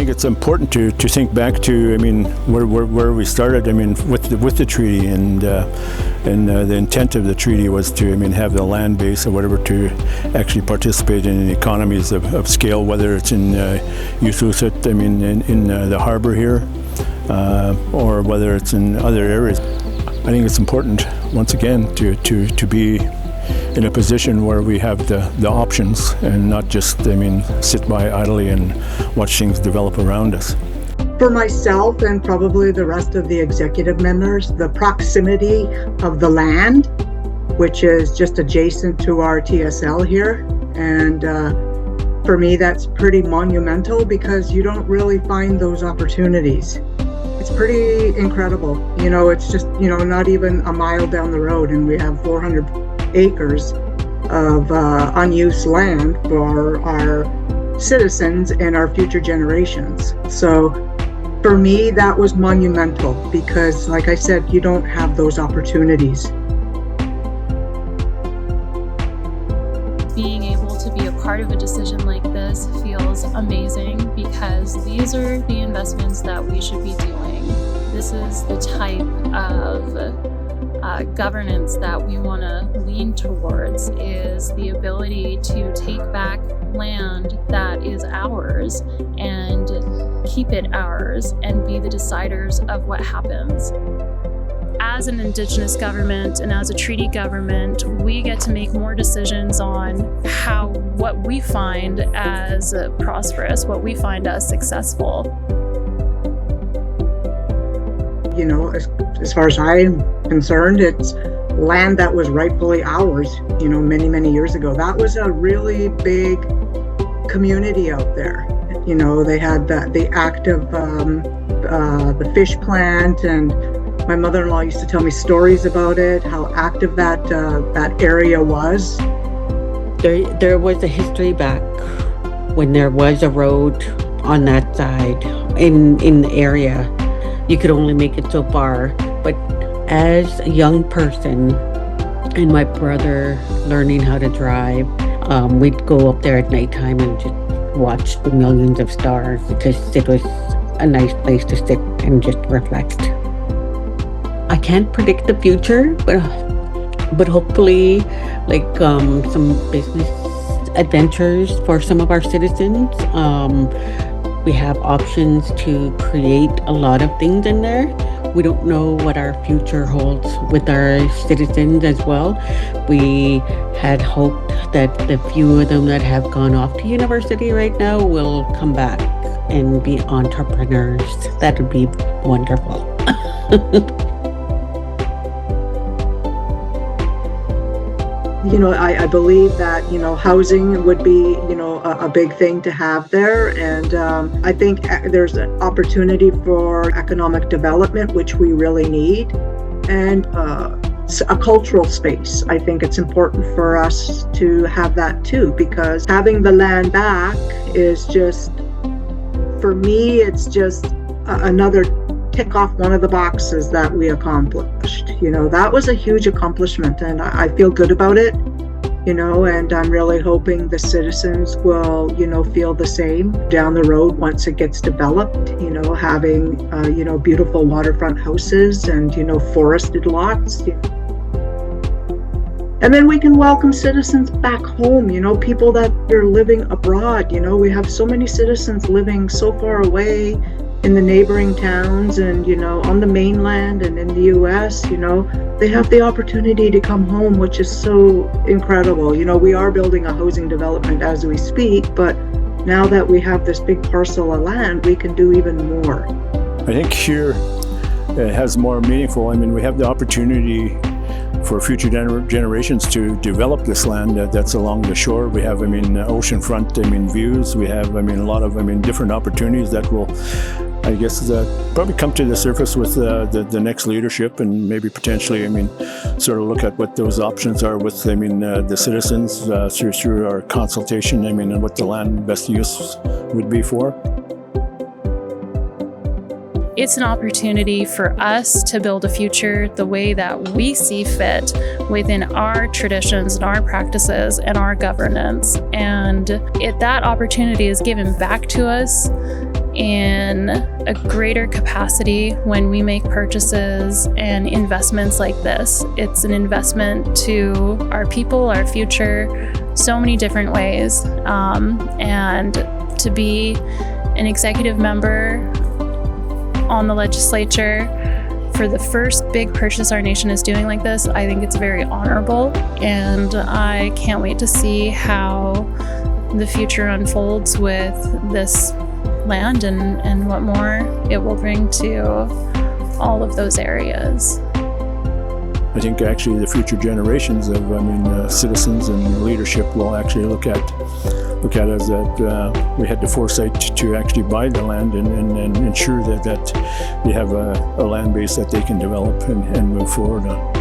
think it's important to think back to, where we started, with the treaty, and the intent of the treaty was to, have the land base or whatever to actually participate in economies of scale, whether it's in Yuułuʔił្�atḥ, in the harbor here, or whether it's in other areas. I think it's important, once again, to be in a position where we have the options and not just, sit by idly and watch things develop around us. For myself and probably the rest of the executive members, the proximity of the land, which is just adjacent to our TSL here, and for me that's pretty monumental because you don't really find those opportunities. It's pretty incredible. It's just, not even a mile down the road, and we have 400 acres of unused land for our citizens and our future generations. So for me, that was monumental because, like I said, you don't have those opportunities. Being able to be a part of a decision like this feels amazing because these are the investments that we should be doing. This is the type of governance that we want to lean towards, is the ability to take back land that is ours and keep it ours and be the deciders of what happens. As an Indigenous government and as a treaty government, we get to make more decisions on what we find as prosperous, what we find as successful. As far as I'm concerned, it's land that was rightfully ours, many, many years ago. That was a really big community out there. They had the active, the fish plant, and my mother-in-law used to tell me stories about it, how active that area was. There was a history back when there was a road on that side in the area. You could only make it so far, but as a young person and my brother learning how to drive, we'd go up there at nighttime and just watch the millions of stars because it was a nice place to sit and just reflect. I can't predict the future, but hopefully some business adventures for some of our citizens. We have options to create a lot of things in there. We don't know what our future holds with our citizens as well. We had hoped that the few of them that have gone off to university right now will come back and be entrepreneurs. That would be wonderful. I believe that, housing would be, a big thing to have there. And I think there's an opportunity for economic development, which we really need. And a cultural space. I think it's important for us to have that too, because having the land back is just, for me, it's just another tick off one of the boxes that we accomplished. That was a huge accomplishment, and I feel good about it, and I'm really hoping the citizens will, feel the same down the road once it gets developed, having, beautiful waterfront houses and, forested lots. And then we can welcome citizens back home, people that are living abroad. We have so many citizens living so far away in the neighboring towns and, on the mainland and in the US, they have the opportunity to come home, which is so incredible. We are building a housing development as we speak, but now that we have this big parcel of land, we can do even more. I think here it has more meaningful. We have the opportunity for future generations to develop this land that's along the shore. We have, oceanfront, views. We have, a lot of, different opportunities that will, I guess, probably come to the surface with the next leadership, and maybe potentially, sort of look at what those options are with, the citizens through our consultation, and what the land best use would be for. It's an opportunity for us to build a future the way that we see fit within our traditions and our practices and our governance. And that opportunity is given back to us in a greater capacity when we make purchases and investments like this. It's an investment to our people, our future, so many different ways. And to be an executive member on the legislature for the first big purchase our nation is doing like this, I think it's very honorable, and I can't wait to see how the future unfolds with this land and what more it will bring to all of those areas. I think actually the future generations of citizens and leadership will actually look at us that we had the foresight to actually buy the land and ensure that they have a land base that they can develop and move forward on.